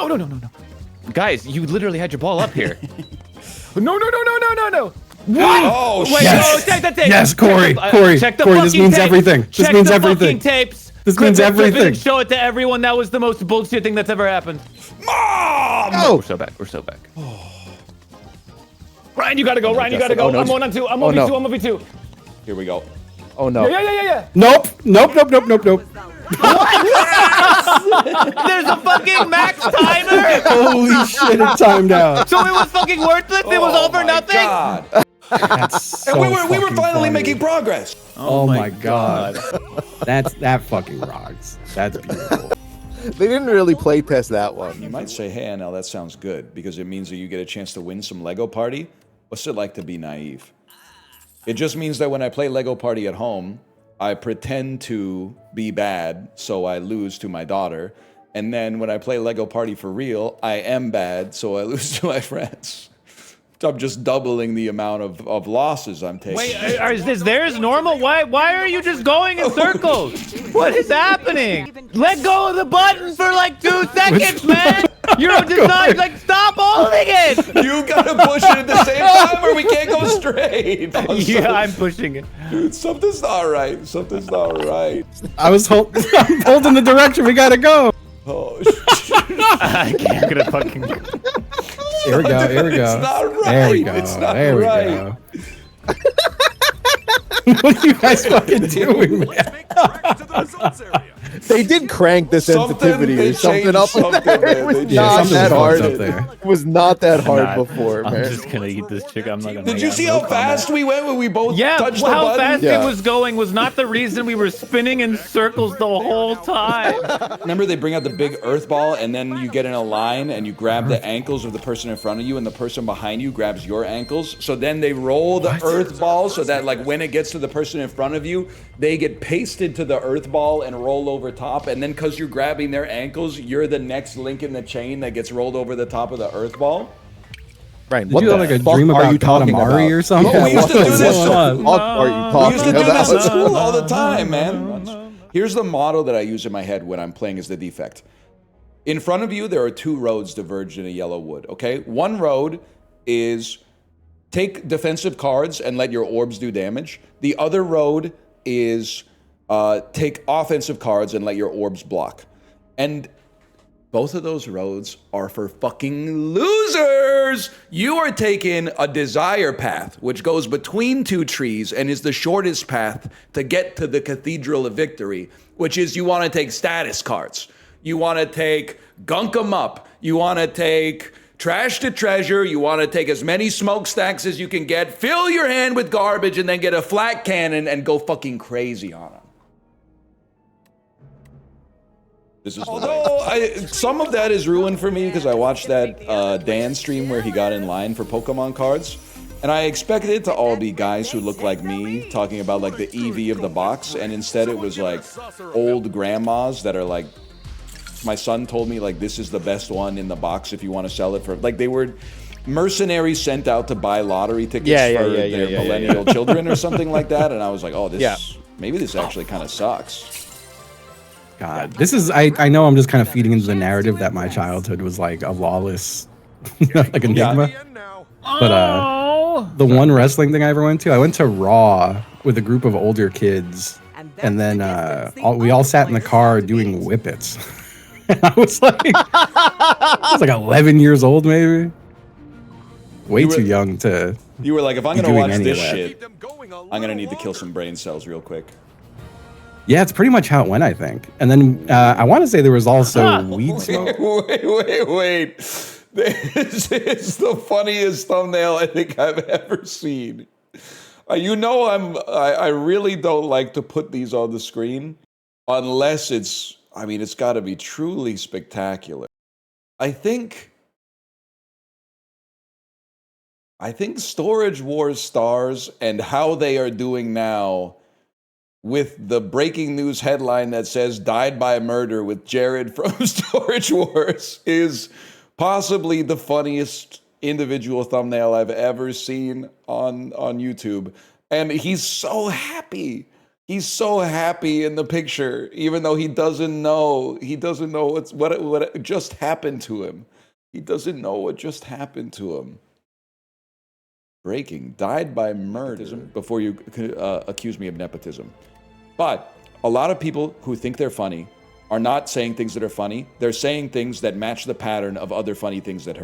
No. Guys, you literally had your ball up here. No. What? Oh, wait, yes. no, take the tape. Yes, Cory. Check the Corey, fucking this means tape. everything. This Check means the everything. fucking tapes. This means Clip it everything. and show it to everyone. That was the most bullshit thing that's ever happened. Mom! Oh, we're so back. Ryan, you gotta go. Ryan, you gotta go. I'm 1-on-2. I'm 1v2. I'm 1v2 Here we go. Oh no. Yeah. Nope. There's a fucking max timer. Holy shit, it timed out. So it was fucking worthless. It was all for nothing. God. That's so And we were fucking finally funny. making progress. Oh my god. That fucking rocks. That's beautiful. They didn't really play test that one. You might say, hey, Anel, that sounds good because it means that you get a chance to win some Lego Party. What's it like to be naive? It just means that when I play Lego Party at home, I pretend to be bad, so I lose to my daughter. And then when I play Lego Party for real, I am bad, so I lose to my friends. I'm just doubling the amount of losses I'm taking. Wait, is theirs normal? Why are you just going in circles? What is happening? Let go of the button for like 2 seconds, man. You're just not like stop holding it. You gotta push it at the same time, or we can't go straight. Yeah, I'm pushing it. Dude, something's not right. Something's not right. I'm holding the direction. We gotta go. Oh, shit. I can't get a fucking. Here we go. It's not right. There we go. It's not there we right. go. What are you guys fucking doing, man? They did crank the sensitivity They or something changed up. something, There. man. It was They not something that was hard. up there. It was not that hard Not- before, I'm man. just gonna eat this chick. I'm not gonna. Did you see how fast we went when we both Yeah, touched the how button? fast Yeah. it was going was not the reason we were spinning in circles the whole time. Remember they bring out the big earth ball and then you get in a line and you grab the ankles of the person in front of you and the person behind you grabs your ankles. So then they roll the earth ball so that like when it gets to the person in front of you, they get pasted to the earth ball and roll over top. And then because you're grabbing their ankles, you're the next link in the chain that gets rolled over the top of the earth ball. Right. Did What you the have like a fuck dream are about you talking calamari about? or something? Oh, we used to do What's this. going on? What are you We talking used to do about? this at school all the time, man. Here's the motto that I use in my head when I'm playing as the Defect. In front of you, there are 2 roads diverged in a yellow wood, okay? One road is take defensive cards and let your orbs do damage. The other road is take offensive cards and let your orbs block. And both of those roads are for fucking losers. You are taking a desire path, which goes between 2 trees and is the shortest path to get to the Cathedral of Victory, which is you want to take status cards. You want to take gunk 'em up. You want to take trash to treasure. You want to take as many smokestacks as you can get, fill your hand with garbage, and then get a flat cannon and go fucking crazy on them. This is although some of that is ruined for me because I watched that Dan stream where he got in line for Pokemon cards, and I expected it to all be guys who look like me talking about like the EV of the box, and instead it was like old grandmas that are like, my son told me like this is the best one in the box if you want to sell it for, like they were mercenaries sent out to buy lottery tickets for their millennial children or something like that, and I was like, oh, this maybe this actually kind of sucks. God, this is, I know I'm just kind of feeding into the narrative that my childhood was like a lawless, like enigma. But the one wrestling thing I ever went to Raw with a group of older kids. And then we all sat in the car doing whippets. And I was like 11 years old, maybe. Way too young to. You were like, if I'm be going to doing watch any this of that. shit, I'm going to need to kill some brain cells real quick. Yeah, it's pretty much how it went, I think. And then I want to say there was also weed smoke. Wait. This is the funniest thumbnail I think I've ever seen. You know, I really don't like to put these on the screen unless it's got to be truly spectacular. I think Storage Wars stars and how they are doing now with the breaking news headline that says died by murder with Jared from Storage Wars is possibly the funniest individual thumbnail I've ever seen on YouTube. And he's so happy. He's so happy in the picture, even though he doesn't know. He doesn't know what just happened to him. He doesn't know what just happened to him. Breaking, died by murder. Before you accuse me of nepotism. But a lot of people who think they're funny are not saying things that are funny. They're saying things that match the pattern of other funny things that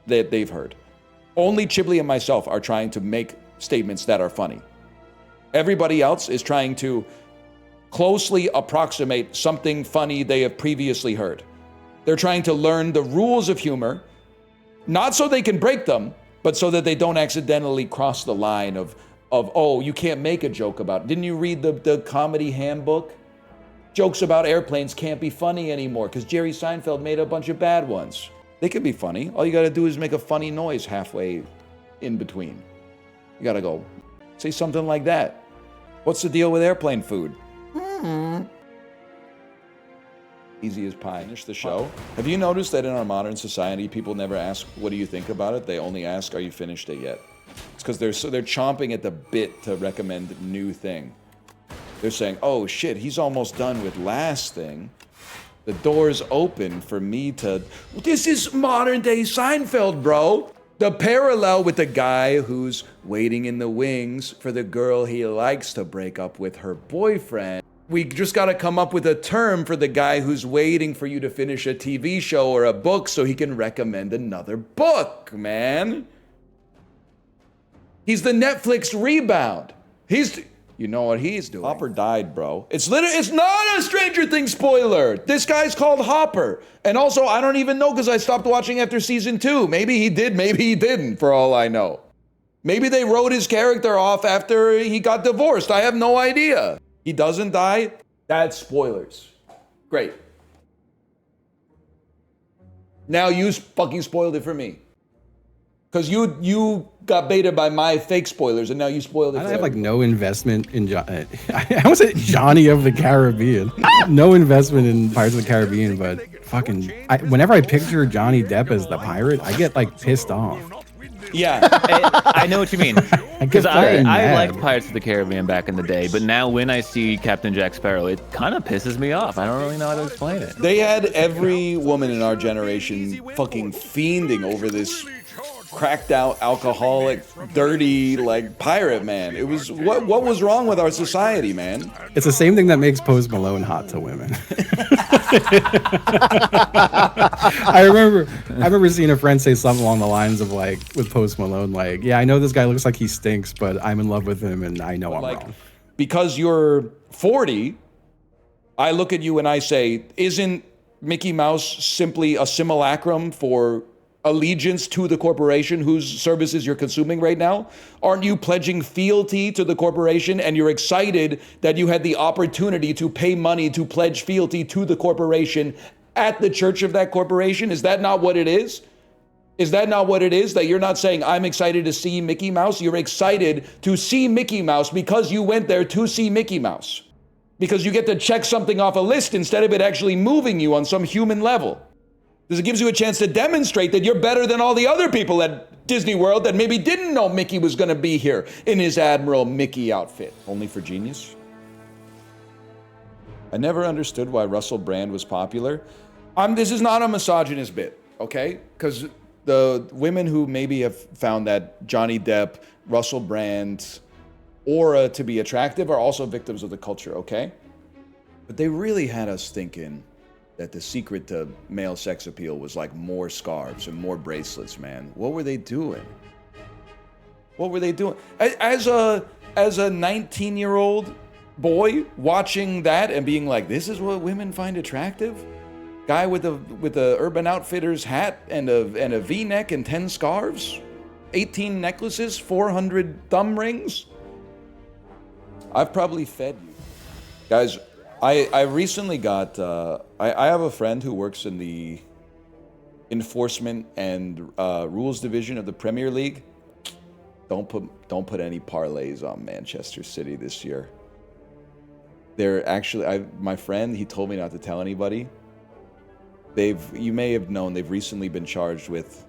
they've heard. Only Chibley and myself are trying to make statements that are funny. Everybody else is trying to closely approximate something funny they have previously heard. They're trying to learn the rules of humor, not so they can break them, but so that they don't accidentally cross the line of oh, you can't make a joke about it. Didn't you read the comedy handbook? Jokes about airplanes can't be funny anymore because Jerry Seinfeld made a bunch of bad ones. They can be funny. All you gotta do is make a funny noise halfway in between. You gotta go, say something like that. What's the deal with airplane food? Easy as pie. Finish the show. Have you noticed that in our modern society, people never ask, what do you think about it? They only ask, are you finished it yet? It's because they're chomping at the bit to recommend new thing. They're saying, oh shit, he's almost done with last thing. The door's open for me to, this is modern day Seinfeld, bro. The parallel with the guy who's waiting in the wings for the girl he likes to break up with her boyfriend. We just gotta come up with a term for the guy who's waiting for you to finish a TV show or a book so he can recommend another book, man. He's the Netflix rebound. You know what he's doing. Hopper died, bro. It's not a Stranger Things spoiler. This guy's called Hopper. And also, I don't even know because I stopped watching after season 2. Maybe he did, maybe he didn't, for all I know. Maybe they wrote his character off after he got divorced. I have no idea. He doesn't die? That's spoilers. Great. Now you fucking spoiled it for me. Because you got baited by my fake spoilers, and now you spoiled it. I have like no investment in I almost said Johnny of the Caribbean. No investment in Pirates of the Caribbean, but fucking, whenever I picture Johnny Depp as the pirate, I get like pissed off. Yeah, I know what you mean. Because I liked Pirates of the Caribbean back in the day, but now when I see Captain Jack Sparrow, it kind of pisses me off. I don't really know how to explain it. They had every woman in our generation fucking fiending over this cracked out, alcoholic, dirty, like, pirate man. It was, what was wrong with our society, man? It's the same thing that makes Post Malone hot to women. I remember seeing a friend say something along the lines of, like, with Post Malone, like, yeah, I know this guy looks like he stinks, but I'm in love with him and I know I'm wrong. Because you're 40, I look at you and I say, isn't Mickey Mouse simply a simulacrum for allegiance to the corporation whose services you're consuming right now? Aren't you pledging fealty to the corporation and you're excited that you had the opportunity to pay money to pledge fealty to the corporation at the church of that corporation? Is that not what it is? Is that not what it is? That you're not saying, I'm excited to see Mickey Mouse? You're excited to see Mickey Mouse because you went there to see Mickey Mouse. Because you get to check something off a list instead of it actually moving you on some human level. Because it gives you a chance to demonstrate that you're better than all the other people at Disney World that maybe didn't know Mickey was going to be here in his Admiral Mickey outfit. Only for genius? I never understood why Russell Brand was popular. This is not a misogynist bit, okay? Because the women who maybe have found that Johnny Depp, Russell Brand, aura to be attractive are also victims of the culture, okay? But they really had us thinking that the secret to male sex appeal was like more scarves and more bracelets, man. What were they doing? What were they doing? As a 19-year-old boy watching that and being like, this is what women find attractive? Guy with a Urban Outfitters hat and a V-neck and 10 scarves? 18 necklaces, 400 thumb rings? I've probably fed you. Guys, I recently got, I have a friend who works in the enforcement and rules division of the Premier League. Don't put any parlays on Manchester City this year. They're actually, my friend, he told me not to tell anybody. You may have known, they've recently been charged with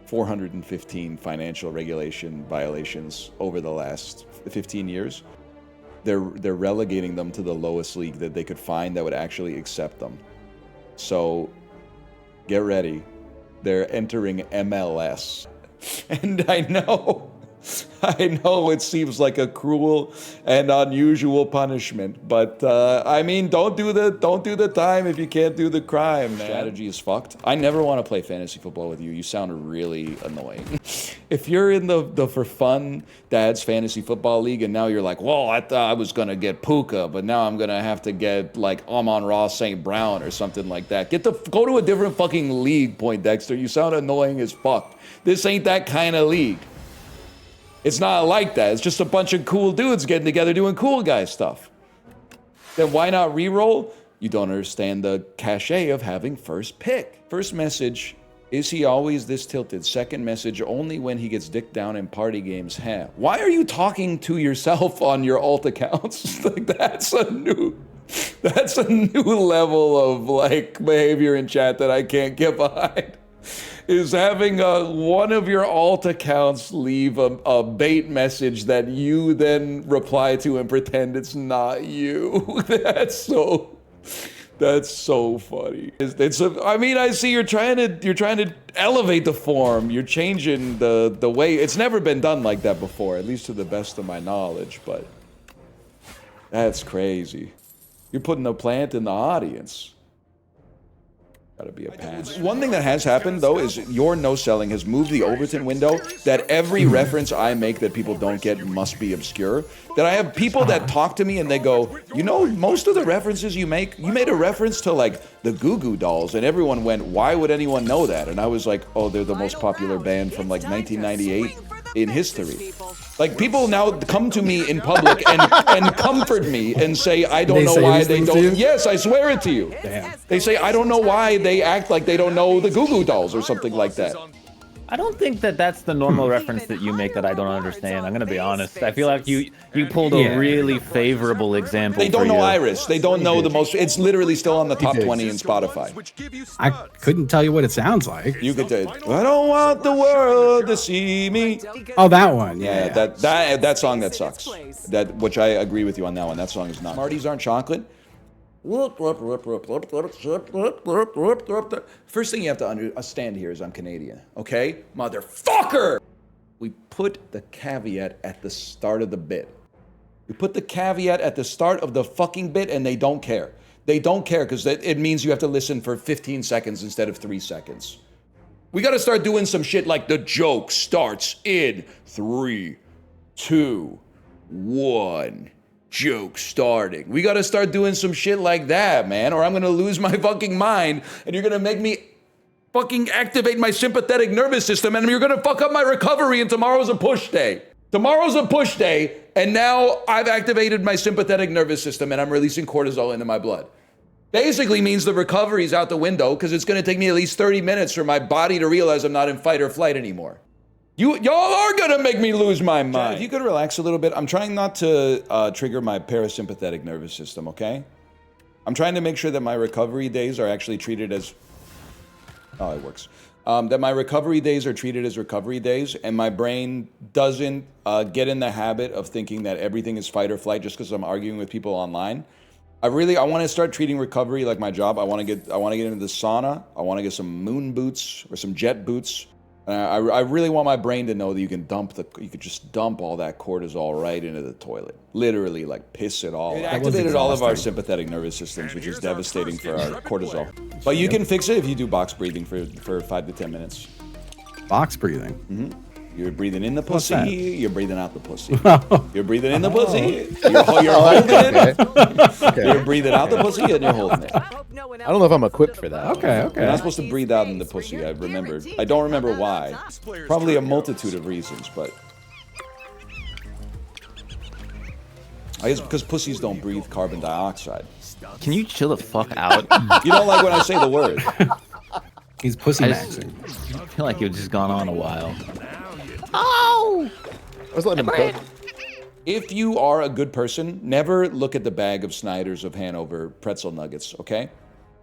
415 financial regulation violations over the last 15 years. they're relegating them to the lowest league that they could find that would actually accept them. So get ready. They're entering MLS. And I know it seems like a cruel and unusual punishment, but I mean, don't do the time if you can't do the crime, man. Strategy is fucked. I never want to play fantasy football with you. You sound really annoying. If you're in the for fun dad's fantasy football league and now you're like, well, I thought I was gonna get Puka, but now I'm gonna have to get like Amon-Ra St. Brown or something like that. Go to a different fucking league, Point Dexter. You sound annoying as fuck. This ain't that kind of league. It's not like that. It's just a bunch of cool dudes getting together doing cool guy stuff. Then why not reroll? You don't understand the cachet of having first pick. First message, is he always this tilted? Second message, only when he gets dicked down in party games. Why are you talking to yourself on your alt accounts? Like that's a new level of like behavior in chat that I can't get behind. Is having one of your alt accounts leave a bait message that you then reply to and pretend it's not you. That's so funny. I mean, I see you're trying to elevate the form. You're changing the way. It's never been done like that before, at least to the best of my knowledge. But that's crazy. You're putting a plant in the audience. Gotta be a pass. One thing that has happened though is your no selling has moved the Overton window that every reference I make that people don't get must be obscure. That I have people that talk to me and they go, you know, most of the references you made a reference to like the Goo Goo Dolls, and everyone went, why would anyone know that? And I was like, oh, they're the most popular band from like 1998 in history. Like people now come to me in public and comfort me and say, I don't know why they don't. Yes, I swear it to you. Damn. They say, I don't know why they act like they don't know the Goo Goo Dolls or something like that. I don't think that's the normal reference that you make that I don't understand. I'm gonna be honest. I feel like you pulled a really favorable example. They don't know Iris. They don't know the most. It's literally still on the top 20 in Spotify. I couldn't tell you what it sounds like. You could do. I don't want the world to see me. Oh, that one. Yeah, that song that sucks. Which I agree with you on that one. That song is not. Smarties aren't chocolate. First thing you have to understand here is I'm Canadian, okay? Motherfucker! We put the caveat at the start of the bit. We put the caveat at the start of the fucking bit and they don't care. They don't care because it means you have to listen for 15 seconds instead of 3 seconds. We gotta start doing some shit like the joke starts in 3, 2, 1. Joke starting. We gotta start doing some shit like that, man, or I'm gonna lose my fucking mind and you're gonna make me fucking activate my sympathetic nervous system and you're gonna fuck up my recovery and tomorrow's a push day. Tomorrow's a push day and now I've activated my sympathetic nervous system and I'm releasing cortisol into my blood. Basically means the recovery's out the window because it's gonna take me at least 30 minutes for my body to realize I'm not in fight or flight anymore. Y'all are gonna make me lose my mind. If you could relax a little bit, I'm trying not to trigger my parasympathetic nervous system, okay? I'm trying to make sure that my recovery days are actually treated as, oh, it works. That my recovery days are treated as recovery days and my brain doesn't get in the habit of thinking that everything is fight or flight just because I'm arguing with people online. I want to start treating recovery like my job. I want to get into the sauna. I want to get some moon boots or some jet boots. I really want my brain to know that you could just dump all that cortisol right into the toilet. Literally, like piss it all. It activated all of our sympathetic nervous systems, which is devastating for our cortisol. But you can fix it if you do box breathing for 5 to 10 minutes. Box breathing. Mm-hmm. You're breathing in the pussy, you're breathing out the pussy. Oh. You're breathing in the pussy, you're holding it. Okay. You're breathing out the pussy and you're holding it. I don't know if I'm equipped for that. Okay. You're not supposed to breathe out in the pussy, I remembered. I don't remember why. Probably a multitude of reasons, but... I guess because pussies don't breathe carbon dioxide. Can you chill the fuck out? You don't like when I say the word. He's pussy maxing. I feel like you've just gone on a while. I was letting him cook. If you are a good person, never look at the bag of Snyder's of Hanover pretzel nuggets, okay?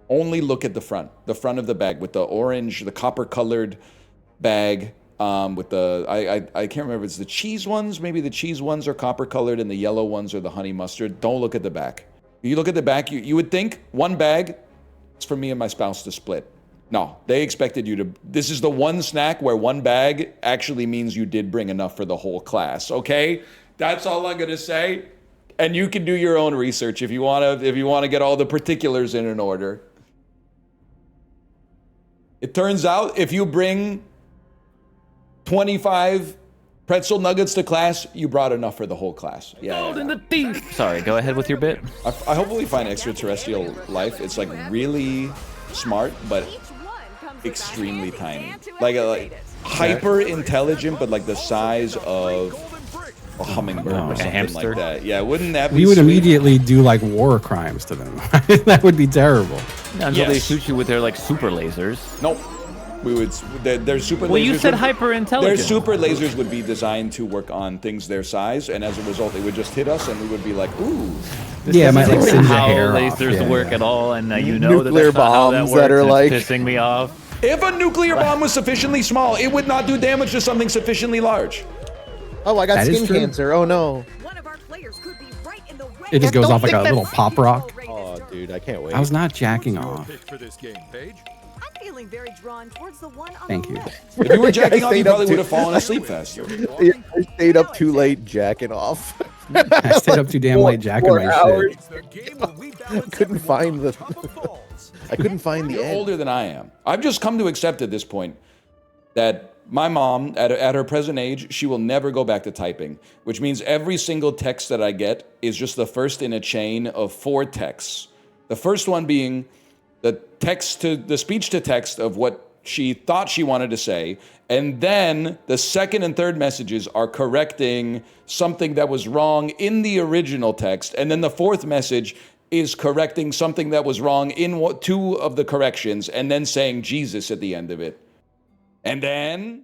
Only look at the front of the bag with the orange, the copper-colored bag with the I can't remember if it's the cheese ones. Maybe the cheese ones are copper colored and the yellow ones are the honey mustard. Don't look at the back. If you look at the back, you would think one bag is for me and my spouse to split. No, they expected you to. This is the one snack where one bag actually means you did bring enough for the whole class. Okay, that's all I'm gonna say. And you can do your own research if you wanna get all the particulars in an order. It turns out if you bring 25 pretzel nuggets to class, you brought enough for the whole class. Gold in the teeth. Sorry, go ahead with your bit. I hopefully find extraterrestrial life. It's like really smart, but extremely tiny. Like hyper intelligent, but like the size of a hummingbird or something hamster. like that. Yeah, wouldn't that be We would sweet? immediately do like war crimes to them. That would be terrible. Until they Yes. shoot you with their like super lasers. Nope. We would. Their super lasers. Well, you said would- hyper intelligent. Their super lasers would be designed to work on things their size, and as a result, they would just hit us, and we would be like, "Ooh." Yeah, it might like singe your how hair off. lasers Yeah, work yeah. at all, and you know Nuclear that's not how that bombs works, that are and like- it's pissing me off. If a nuclear bomb was sufficiently small, it would not do damage to something sufficiently large. Oh, I got That is skin true. cancer. Oh no. One of our players could be right in the way. It just goes off like a little pop rock. Oh, dude, I can't wait. I was not jacking off. I'm feeling very drawn towards the one on Thank the you. left. If you were jacking off, you stayed up probably too- would have fallen asleep faster. Yeah, I stayed up too late jacking off. I stayed up too damn late jacking my shit. I couldn't find the. I couldn't find the You're end. older than I am. I've just come to accept at this point that my mom, at her present age, she will never go back to typing, which means every single text that I get is just the first in a chain of 4 texts. The first one being the speech to text of what she thought she wanted to say, and then the second and third messages are correcting something that was wrong in the original text, and then the fourth message is correcting something that was wrong in 2 of the corrections, and then saying Jesus at the end of it. And then